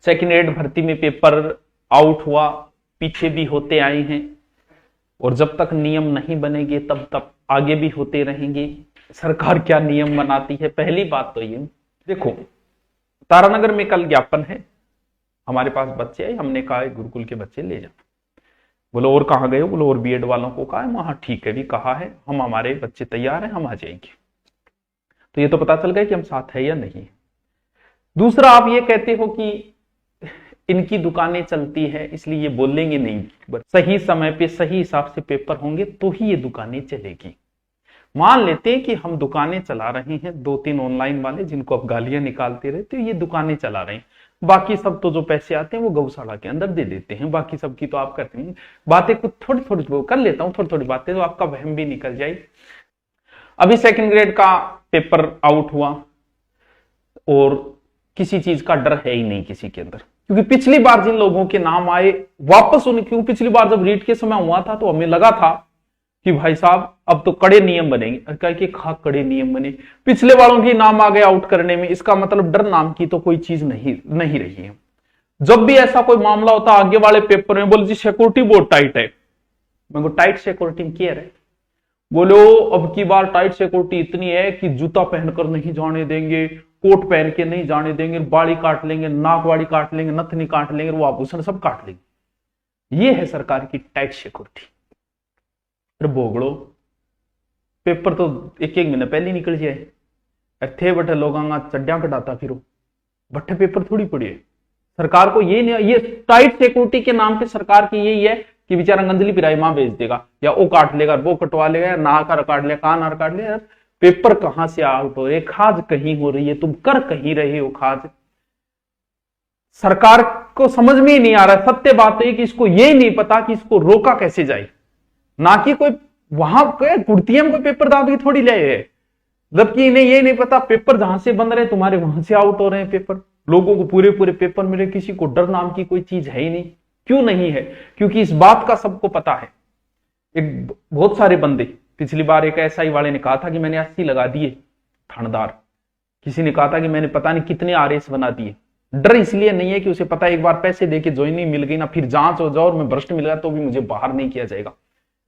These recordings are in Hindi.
सेकेंड ग्रेड भर्ती में पेपर आउट हुआ, पीछे भी होते आए हैं, और जब तक नियम नहीं बनेंगे तब तक आगे भी होते रहेंगे। सरकार क्या नियम बनाती है। पहली बात तो ये देखो, तारानगर में कल ज्ञापन है, हमारे पास बच्चे आए, हमने कहा गुरुकुल के बच्चे ले जाओ। बोलो और कहाँ गए हो? बोलो और बीएड वालों को कहा है, वहां ठीक है भी कहा है, हम हमारे बच्चे तैयार हैं, हम आ जाएंगे। तो ये तो पता चल गया कि हम साथ है या नहीं। दूसरा, आप ये कहते हो कि इनकी दुकानें चलती है इसलिए ये बोलेंगे नहीं, सही समय पे सही हिसाब से पेपर होंगे तो ही ये दुकानें चलेगी। मान लेते हैं कि हम दुकानें चला रहे हैं, 2-3 ऑनलाइन वाले जिनको आप गालियां निकालते रहते हो, ये दुकानें चला रहे हैं, बाकी सब तो जो पैसे आते हैं वो गौशाला के अंदर दे देते हैं, बाकी सबकी तो आप करते हैं। बातें कुछ थोड़ी थोड़ी कर लेता हूं, थोड़ी थोड़ी बातें, तो आपका वहम भी निकल जाए। अभी सेकंड ग्रेड का पेपर आउट हुआ और किसी चीज का डर है ही नहीं किसी के अंदर, क्योंकि पिछली बार जिन लोगों के नाम आए वापस उन्हें, क्योंकि पिछली बार जब रीट के समय हुआ था तो हमें लगा था कि भाई साहब अब तो कड़े नियम बनेंगे, कह के कड़े नियम बने, पिछले वालों के नाम आ गए आउट करने में, इसका मतलब डर नाम की तो कोई चीज नहीं रही है। जब भी ऐसा कोई मामला होता आगे वाले पेपर में बोले जी सिक्योरिटी बहुत टाइट है, मैं टाइट सिक्योरिटी में क्या है? बोलो अब की बार टाइट सिक्योरिटी इतनी है कि जूता पहनकर नहीं जाने देंगे, कोट पहन के नहीं जाने देंगे, बाड़ी काट लेंगे, नाक वाड़ी काट लेंगे, नथनी काट लेंगे, वो आभूषण सब काट लेंगे। ये है सरकार की टाइट सिक्योरिटी। फिर भोगड़ो, पेपर तो एक महीने पहले निकल जाए, थे बटे लोग चड्डिया कटाता फिरो, बट्टे पेपर थोड़ी पड़ी है। सरकार को ये नहीं, ये टाइट सिक्योरिटी के नाम पे सरकार की यही है कि बेचारा गंजली पिराई मां बेच देगा, या वो काट लेगा, वो कटवा लेगा, या नाक काट लेगा, कान आर काट लेगा। पेपर कहां से आउट हो रहे, खाज कहीं हो रही है, तुम कर कहीं रहे हो खाज। सरकार को समझ में ही नहीं आ रहा। सत्य बात है कि इसको ये नहीं पता कि इसको रोका कैसे जाए, ना कि कोई वहां कुर्तियम को पेपर दाब के थोड़ी ले है, जबकि इन्हें ये नहीं पता पेपर जहां से बन रहे हैं तुम्हारे वहां से आउट हो रहे हैं पेपर, लोगों को पूरे पूरे पेपर मिले, किसी को डर नाम की कोई चीज है ही नहीं। क्यों नहीं है? क्योंकि इस बात का सबको पता है। एक बहुत सारे बंदे, पिछली बार एक एसआई वाले ने कहा था कि मैंने 80 लगा दिए थानेदार, किसी ने कहा था कि मैंने पता नहीं कितने आरएस बना दिए। डर इसलिए नहीं है कि उसे पता एक बार पैसे देके ज्वाइनिंग मिल गई ना, फिर जांच हो जाओ और मैं भ्रष्ट मिल गया तो भी मुझे बाहर नहीं किया जाएगा।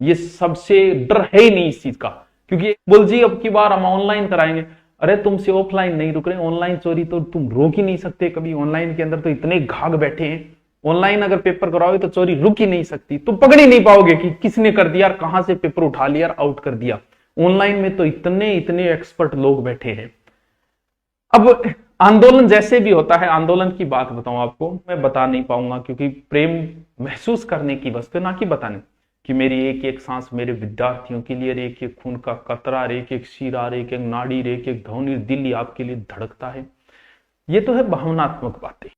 ये सबसे डर है ही नहीं इस चीज का, क्योंकि बोल जी अब की बार हम ऑनलाइन कराएंगे। अरे तुमसे ऑफलाइन नहीं रुक रहे, ऑनलाइन चोरी तो तुम रोक ही नहीं सकते कभी। ऑनलाइन के अंदर तो इतने घाघ बैठे हैं, ऑनलाइन अगर पेपर कराओगे तो चोरी रुक ही नहीं सकती, तुम पकड़ ही नहीं पाओगे कि किसने कर दिया, कहां से पेपर उठा लिया, आउट कर दिया। ऑनलाइन में तो इतने इतने एक्सपर्ट लोग बैठे हैं। अब आंदोलन जैसे भी होता है, आंदोलन की बात बताऊं आपको, मैं बता नहीं पाऊंगा, क्योंकि प्रेम महसूस करने की वस्तु, ना कि बताने कि मेरी एक एक सांस मेरे विद्यार्थियों के लिए, एक एक खून का कतरा, एक एक शीरा, एक एक नाड़ी, एक एक ध्वनि, दिल आपके लिए धड़कता है। ये तो है भावनात्मक बातें।